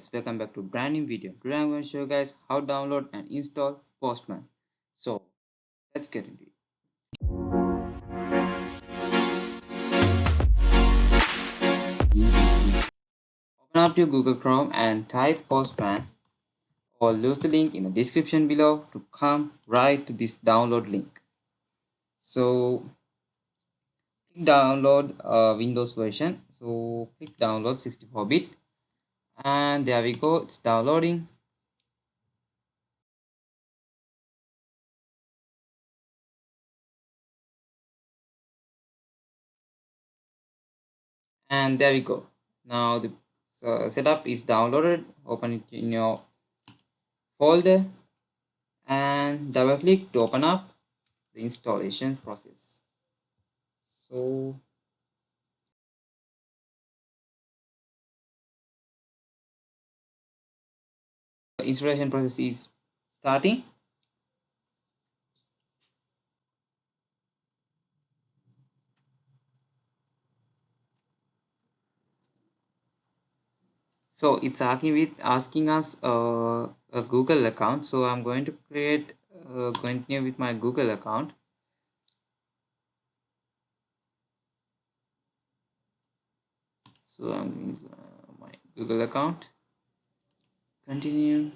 guys, welcome back to brand new video. Today I'm going to show you guys how to download and install Postman. So let's get into it. Open up your Google Chrome and type Postman, or use the link in the description below to come right to this download link. So click download Windows version. So click download 64-bit and there we go, it's downloading. And there we go. Now the setup is downloaded. Open it in your folder and double click to open up the installation process. So the installation process is starting. So it's asking us a Google account. So I'm going to continue with my Google account. So I'm my Google account. Continue.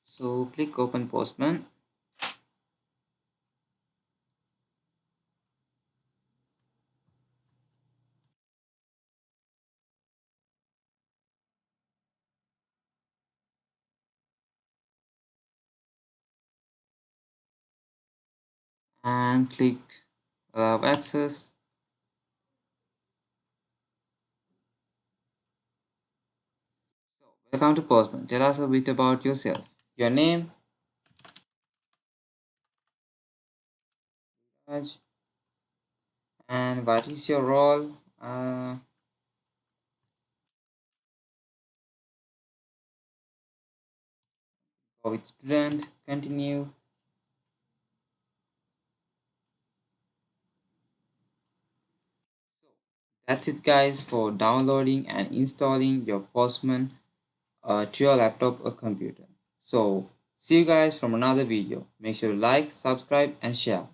So click open Postman. And click allow access. So welcome to Postman. Tell us a bit about yourself. Your name, Raj, and what is your role? Go with student. Continue. That's it guys for downloading and installing your Postman to your laptop or computer. So see you guys from another video. Make sure to like, subscribe and share.